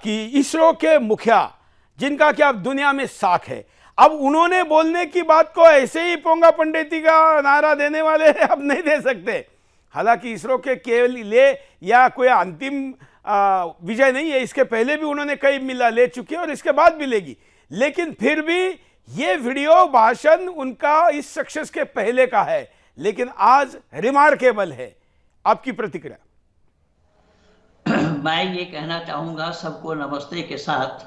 कि इसरो के मुखिया जिनका कि अब दुनिया में साख है, अब उन्होंने बोलने की बात को ऐसे ही पोंगा पंडिती का नारा देने वाले अब नहीं दे सकते। हालांकि इसरो के केवल ले या कोई अंतिम विजय नहीं है, इसके पहले भी उन्होंने कई मिला ले चुके हैं और इसके बाद भी लेगी, लेकिन फिर भी ये वीडियो भाषण उनका इस सक्सेस के पहले का है, लेकिन आज रिमार्केबल है। आपकी प्रतिक्रिया? मैं ये कहना चाहूँगा सबको नमस्ते के साथ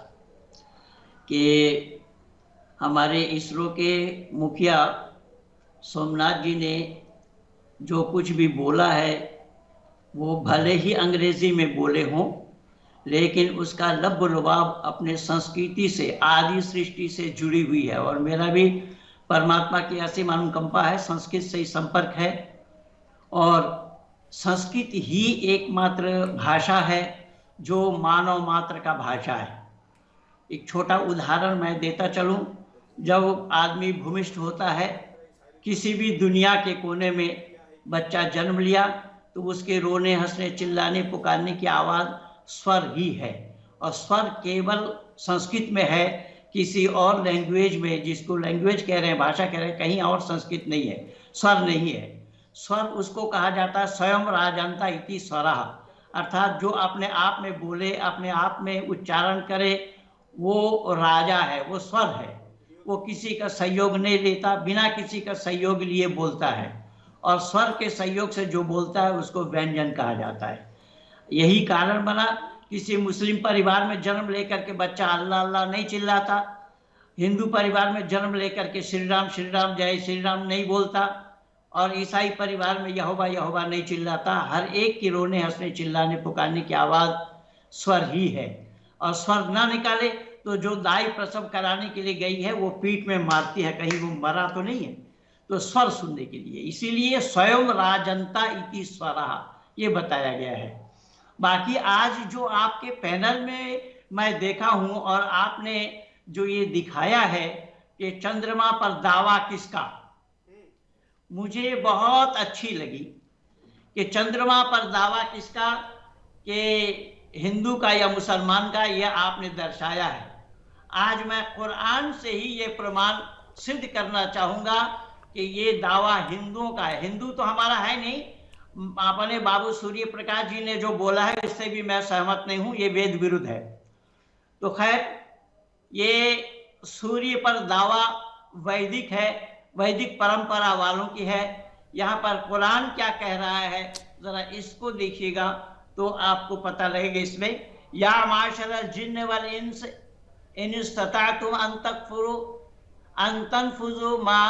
कि हमारे इसरो के मुखिया सोमनाथ जी ने जो कुछ भी बोला है वो भले ही अंग्रेजी में बोले हों, लेकिन उसका लब लुबाब अपने संस्कृति से, आदि सृष्टि से जुड़ी हुई है। और मेरा भी परमात्मा की ऐसी अनुकंपा है, संस्कृत से ही संपर्क है और संस्कृत ही एकमात्र भाषा है जो मानव मात्र का भाषा है। एक छोटा उदाहरण मैं देता चलूं। जब आदमी भूमिष्ठ होता है, किसी भी दुनिया के कोने में बच्चा जन्म लिया, तो उसके रोने, हंसने, चिल्लाने, पुकारने की आवाज़ स्वर ही है। और स्वर केवल संस्कृत में है, किसी और लैंग्वेज में, जिसको लैंग्वेज कह रहे हैं, भाषा कह रहे हैं, कहीं और संस्कृत नहीं है, स्वर नहीं है। स्वर उसको कहा जाता है स्वयं राजंता इति स्वरः, अर्थात जो अपने आप में बोले, अपने आप में उच्चारण करे, वो राजा है, वो स्वर है। वो किसी का सहयोग नहीं लेता, बिना किसी का सहयोग लिए बोलता है। और स्वर के सहयोग से जो बोलता है उसको व्यंजन कहा जाता है। यही कारण बना, किसी मुस्लिम परिवार में जन्म लेकर के बच्चा अल्लाह अल्लाह नहीं चिल्लाता, हिंदू परिवार में जन्म लेकर के श्री राम जय श्री राम नहीं बोलता, और ईसाई परिवार में यहोवा यहोवा नहीं चिल्लाता। हर एक की रोने, हंसने, चिल्लाने, पुकारने की आवाज़ स्वर ही है। और स्वर ना निकाले तो जो दाई प्रसव कराने के लिए गई है वो पीठ में मारती है, कहीं वो मरा तो नहीं है, तो स्वर सुनने के लिए। इसीलिए स्वयं राजंता इति स्वरः ये बताया गया है। बाकी आज जो आपके पैनल में मैं देखा हूं और आपने जो ये दिखाया है कि चंद्रमा पर दावा किसका, मुझे बहुत अच्छी लगी कि चंद्रमा पर दावा किसका, कि हिंदू का या मुसलमान का, यह आपने दर्शाया है। आज मैं कुरान से ही ये प्रमाण सिद्ध करना चाहूँगा कि ये दावा हिंदुओं का है। हिंदू तो हमारा है नहीं, अपने बाबू सूर्य प्रकाश जी ने जो बोला है इससे भी मैं सहमत नहीं हूँ, ये वेद विरुद्ध है। तो खैर, ये सूर्य पर दावा वैदिक है, वैदिक परंपरा वालों की है। यहाँ पर कुरान क्या कह रहा है, जरा इसको देखिएगा तो आपको पता लगेगा। इसमें या माशरल जिन्न वल इंस इन इस्तताअतुम अन तकफुरु अन तनफुजु मा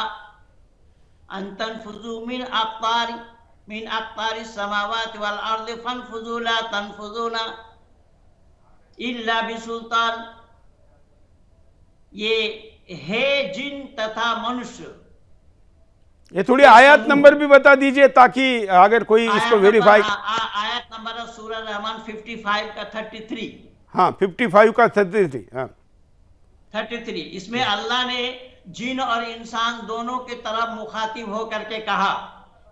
अन तनफुजु मिन अक़तारि समावाति वल अर्दि फनफुजु ला तनफुजुना इल्ला बिसुल्तान। ये है जिन तथा मनुष्य। ये थोड़ी आयत नंबर भी बता दीजिए ताकि अगर कोई इसको वेरीफाई। आयत नंबर सूरह रहमान 55 का 33। हाँ, 55 का 33। हाँ 33। इसमें अल्लाह ने जिन और इंसान दोनों के तरफ मुखातिब होकर के कहा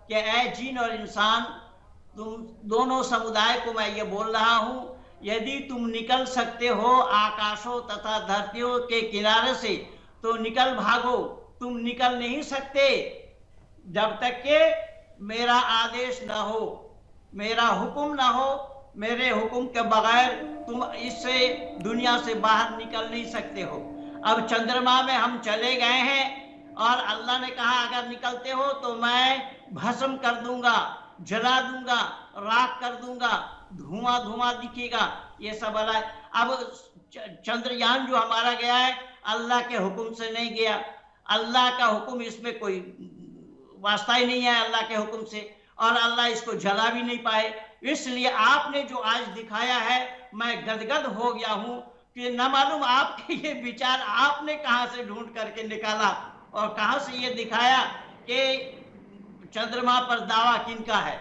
कि ऐ जिन और इंसान, तुम दोनों समुदाय को मैं ये बोल रहा हूँ, यदि तुम निकल सकते हो आकाशों तथा धरतियों के किनारे से तो निकल भागो। तुम निकल नहीं सकते जब तक कि मेरा आदेश न हो, मेरा हुक्म ना हो। मेरे हुक्म के बगैर तुम इससे दुनिया से बाहर निकल नहीं सकते हो। अब चंद्रमा में हम चले गए हैं और अल्लाह ने कहा अगर निकलते हो तो मैं भस्म कर दूंगा, जला दूंगा, राख कर दूंगा, धुआं धुआं दिखेगा, ये सब अल्लाह। अब चंद्रयान जो हमारा गया है अल्लाह के हुक्म से नहीं गया, अल्लाह का हुक्म इसमें कोई वास्ता ही नहीं है अल्लाह के हुक्म से, और अल्लाह इसको जला भी नहीं पाए। इसलिए आपने जो आज दिखाया है मैं गदगद हो गया हूं कि न मालूम आपके ये विचार आपने कहां से ढूंढ करके निकाला और कहां से ये दिखाया कि चंद्रमा पर दावा किनका है।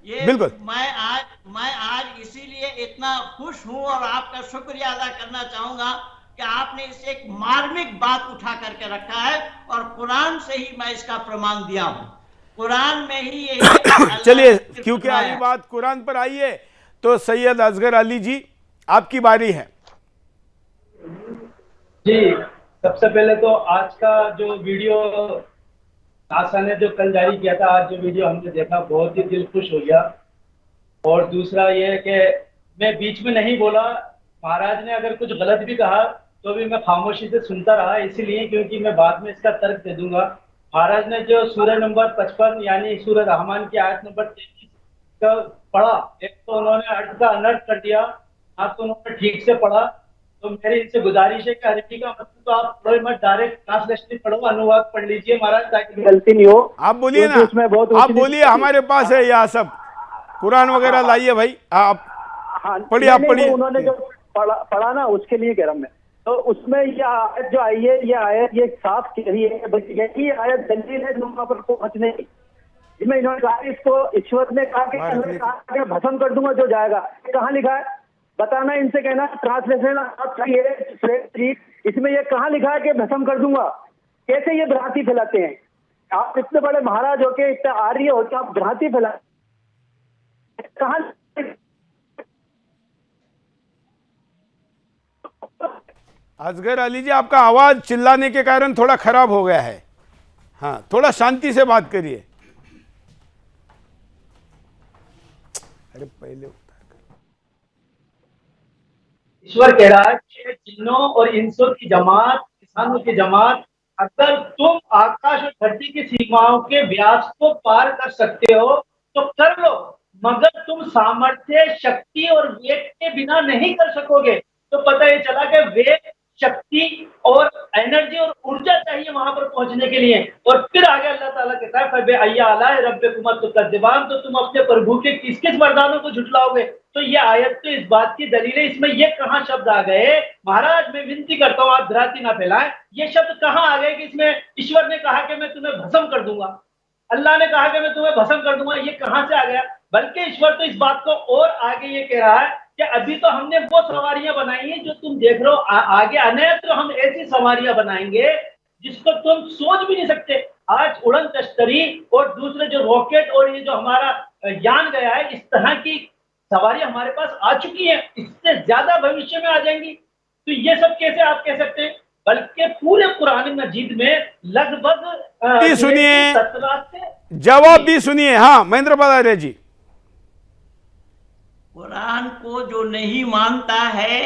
ये बिल्कुल। मैं आज इसीलिए इतना खुश हूं और आपका शुक्रिया अदा करना चाहूंगा कि आपने इसे एक मार्मिक बात उठा करके रखा है और कुरान से ही मैं इसका प्रमाण दिया हूं। कुरान में ही यही चलिए, क्योंकि अभी बात कुरान पर आई है तो सैयद असगर अली जी आपकी बारी है। जी, सबसे पहले तो आज का जो वीडियो नासा ने जो कल जारी किया था, आज जो वीडियो हमने देखा बहुत ही दिल खुश हो गया। और दूसरा ये है कि मैं बीच में नहीं बोला, महाराज ने अगर कुछ गलत भी कहा तो भी मैं खामोशी से सुनता रहा, इसीलिए क्योंकि मैं बाद में इसका तर्क दे दूंगा। महाराज ने जो सूरह नंबर 55 यानी सूरह रहमान की आयत नंबर 33 का पढ़ा, एक तो उन्होंने अर्थ का अनर्थ कर दिया, ना तो उन्होंने ठीक से पढ़ा। तो मेरी इनसे गुजारिश है कि अरबी का मतलब तो आप पढ़ो मत, डायरेक्ट ट्रांसलेशन पढ़ो, अनुवाद पढ़ लीजिए महाराज, ताकि गलती नहीं हो। आप बोलिए ना, क्योंकि उसमें बहुत आप बोलिए, हमारे पास है यह सब कुरान वगैरह लाइए भाई, आप हाँ, पढ़िए, आप नहीं, पढ़िए। वो उन्होंने जो पढ़ा ना, उसके लिए कह रहा हूं मैं। तो उसमें ये आयत जो आई है, ये आयत ये साफ कह रही है, बल्कि यही आयत दलील है वहां पर पहुंचने की। जिसमें इन्होंने कहा इसको ईश्वर ने कहा कि भस्म कर दूंगा जो जाएगा, कहाँ लिखा है बताना, इनसे कहना ट्रांसलेशन आप चाहिए। इसमें ये कहाँ लिखा है कि भस्म कर दूंगा? कैसे ये भ्रांति फैलाते हैं? आप इतने बड़े महाराज होके, इतने आर्य होके आप भ्रांति फैला, कहाँ? असगर अली जी, आपका आवाज चिल्लाने के कारण थोड़ा खराब हो गया है। हाँ, थोड़ा शांति से बात करिए। अरे पहले ईश्वर कह रहा है कि जिन्नों और इंसों की जमात, इंसानों की जमात, अगर तुम आकाश और धरती की सीमाओं के व्यास को पार कर सकते हो तो कर लो, मगर तुम सामर्थ्य, शक्ति और वेग के बिना नहीं कर सकोगे। तो पता ये चला कि वेग, शक्ति और एनर्जी और ऊर्जा चाहिए वहां पर पहुंचने के लिए। और फिर आगे अल्लाह ताला कहता है फबे अय्या अला रब्बिकुमा तुकद्दिबान, तो तुम अपने प्रभु के किस किस वरदानों को झुटलाओगे। तो ये आयत तो इस बात की दलील है। इसमें ये कहां शब्द आ गए? महाराज मैं विनती करता हूं, आप भ्रांति ना फैलाएं, ये शब्द कहां आ गए कि इसमें ईश्वर ने कहा कि मैं तुम्हें भस्म कर दूंगा, अल्लाह ने कहा कि मैं तुम्हें भस्म कर दूंगा, ये कहां से आ गया? बल्कि ईश्वर तो इस बात को और आगे ये कह रहा है कि अभी तो हमने वो सवारियां बनाई हैं जो तुम देख रहे हो, आगे अन्यत्र हम ऐसी सवारियां बनाएंगे जिसको तुम सोच भी नहीं सकते। आज उड़न तश्तरी और दूसरे जो रॉकेट और ये जो हमारा यान गया है, इस तरह की सवारी हमारे पास आ चुकी है, इससे ज्यादा भविष्य में आ जाएंगी। तो ये सब कैसे आप कह सकते हैं? बल्कि पूरे कुरान मजीद में लगभग सुनिए, 17 से जवाब भी सुनिए। हाँ महेंद्र बदारे जी, कुरान को जो नहीं मानता है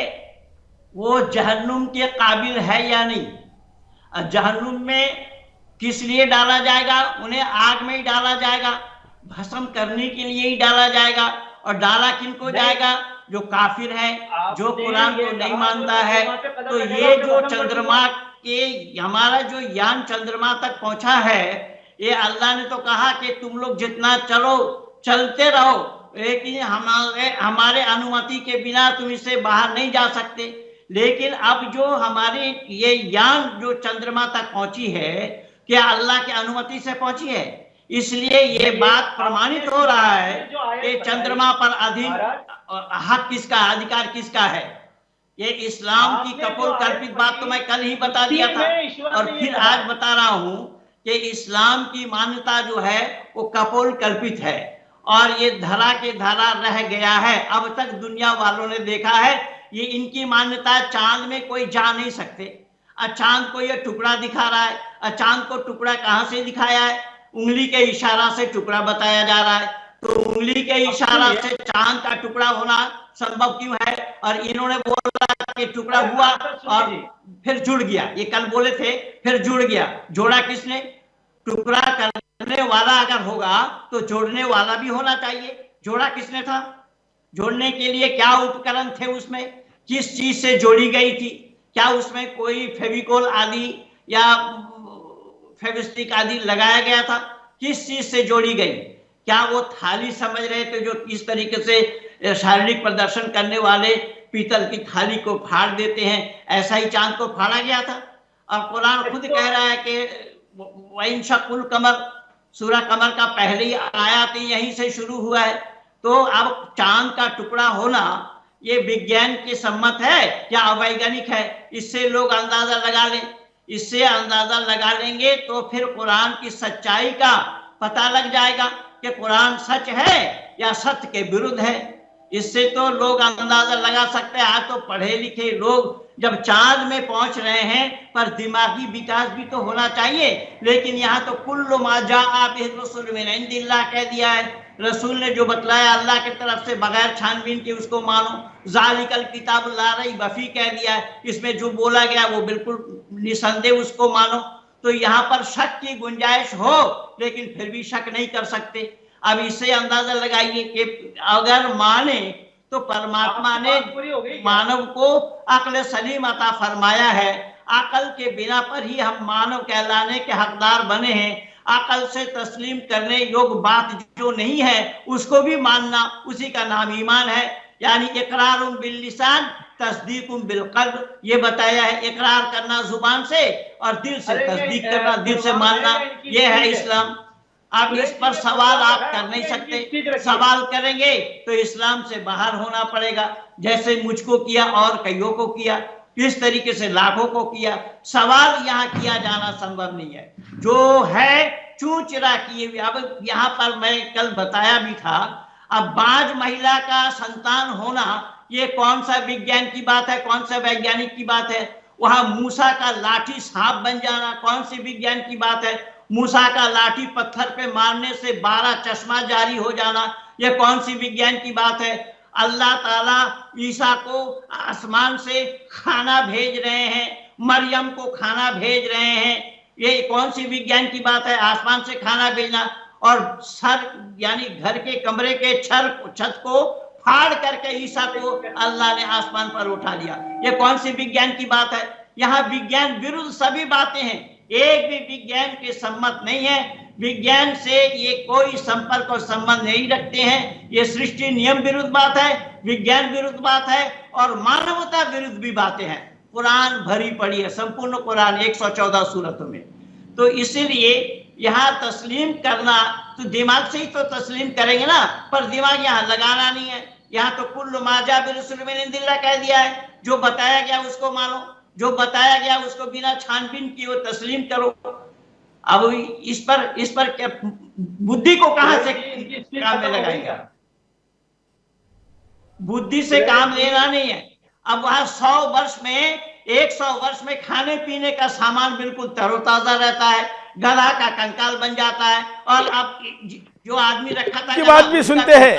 वो जहन्नुम के काबिल है या नहीं? जहन्नुम में किस लिए डाला जाएगा? उन्हें आग में ही डाला जाएगा, भस्म करने के लिए ही डाला जाएगा। और डाला किनको जाएगा? जो काफिर है, जो कुरान को नहीं मानता है। तो ये जो चंद्रमा के, हमारा जो यान चंद्रमा तक पहुंचा है, ये अल्लाह ने तो कहा कि तुम लोग जितना चलो चलते रहो, लेकिन हमारे अनुमति के बिना तुम इससे बाहर नहीं जा सकते। लेकिन अब जो हमारे ये यान जो चंद्रमा तक पहुंची है, क्या अल्लाह की अनुमति से पहुंची है? इसलिए ये बात प्रमाणित हो रहा है कि चंद्रमा पर अधीन हक किसका, अधिकार किसका है। ये इस्लाम की कपोल कल्पित बात तो मैं कल ही बता दिया था, और फिर आज बता रहा हूं कि इस्लाम की मान्यता जो है वो कपोल कल्पित है, और ये धरा के धरा रह गया है। अब तक दुनिया वालों ने देखा है, ये इनकी मान्यता, चांद में कोई जा नहीं सकते। चांद को ये टुकड़ा दिखा रहा है। चांद को टुकड़ा कहां से दिखाया है? उंगली के इशारा से टुकड़ा बताया जा रहा है। तो उंगली के इशारा से चांद का टुकड़ा होना संभव क्यों है? और इन्होंने बोला कि टुकड़ा हुआ और फिर जुड़ गया। ये कल बोले थे फिर जुड़ गया। जोड़ा किसने? टुकड़ा करने वाला अगर होगा तो जोड़ने वाला भी होना चाहिए। जोड़ा किसने था? जोड़ने के लिए क्या उपकरण थे उसमें? किस चीज से जोड़ी गई थी? क्या उसमें कोई फेविकोल आदि या फेविस्टिक आदि लगाया गया था? किस चीज से जोड़ी गई? क्या वो थाली समझ रहे थे जो इस तरीके से शारीरिक प्रदर्शन करने वाले पीतल की थाली को फाड़ देते हैं, ऐसा ही चांद को फाड़ा गया था? और कुरान खुद कह रहा है कि वइनशकुल कमर, सूरह कमर का पहले ही आयत यहीं से शुरू हुआ है। तो अब चांद का टुकड़ा होना ये विज्ञान के सम्मत है या अवैज्ञानिक है? इससे लोग अंदाजा लगा लें। इससे अंदाजा लगा लेंगे तो फिर कुरान की सच्चाई का पता लग जाएगा कि कुरान सच है या सत्य के विरुद्ध है। इससे तो लोग अंदाजा लगा सकते हैं। आज तो पढ़े लिखे लोग जब चांद में पहुंच रहे हैं, पर दिमागी विकास भी तो होना चाहिए। लेकिन यहाँ तो कुल्लु मा जाअ बिहि रसूल मिन इंदिल्लाह कह दिया है। रसूल ने जो बतलाया अल्लाह की तरफ से बगैर छानबीन के उसको मानो। जालिकल किताब ला रैब फीह कह दिया है, इसमें जो बोला गया वो बिल्कुल निसंदेह उसको मानो। तो यहाँ पर शक की गुंजाइश हो, लेकिन फिर भी शक नहीं कर सकते। अब इससे अंदाजा लगाइए कि अगर माने तो परमात्मा ने मानव को अक्ल सलीम अता फरमाया है। अकल के बिना पर ही हम मानव कहलाने के हकदार बने हैं। अकल से तस्लीम करने योग्य बात जो नहीं है उसको भी मानना, उसी का नाम ईमान है। यानी इकरारुन बिल लिसान तस्दीकुम बिल कल्ब, ये बताया है। इकरार करना जुबान से और दिल से तस्दीक करना, दिल से मानना, ये है इस्लाम। आप इस पर सवाल आप कर नहीं सकते। सवाल करेंगे तो इस्लाम से बाहर होना पड़ेगा, जैसे मुझको किया और कईयों को किया, इस तरीके से लाखों को किया। सवाल यहाँ किया जाना संभव नहीं है, जो है चूचरा किए हुए। अब यहाँ पर मैं कल बताया भी था, अब बाज महिला का संतान होना ये कौन सा विज्ञान की बात है, कौन सा वैज्ञानिक की बात है? वहां मूसा का लाठी सांप बन जाना कौन सी विज्ञान की बात है? मूसा का लाठी पत्थर पे मारने से 12 चश्मा जारी हो जाना ये कौन सी विज्ञान की बात है? अल्लाह ताला ईसा को आसमान से खाना भेज रहे हैं, मरियम को खाना भेज रहे हैं, ये कौन सी विज्ञान की बात है? आसमान से खाना भेजना और सर यानी घर के कमरे के छत को फाड़ करके ईसा को अल्लाह ने आसमान पर उठा लिया, ये कौन सी विज्ञान की बात है? यहाँ विज्ञान विरुद्ध सभी बातें हैं, एक भी विज्ञान के सम्मत नहीं है। विज्ञान से ये कोई संपर्क और संबंध नहीं रखते हैं। ये सृष्टि नियम विरुद्ध बात है, विज्ञान विरुद्ध बात है और मानवता विरुद्ध भी बातें हैं। कुरान भरी पड़ी है, संपूर्ण कुरान 114 सूरतों में। तो इसीलिए यहाँ तस्लीम करना तो दिमाग से ही तो तस्लीम करेंगे ना, पर दिमाग यहाँ लगाना नहीं है। यहाँ तो कुल्लु मा जाअ बिहि रसूल मिन इंदिल्लाह कह दिया है, जो बताया गया उसको मानो, जो बताया गया उसको बिना छानबीन किए तस्लीम करो। अब इस पर क्या बुद्धि को कहां से काम में लगाएगा? बुद्धि से काम लेना नहीं है। अब वहां 100 वर्ष में 100 वर्ष में खाने पीने का सामान बिल्कुल तरोताजा रहता है, गला का कंकाल बन जाता है। और अब जो आदमी रखा था की बात भी सुनते हैं।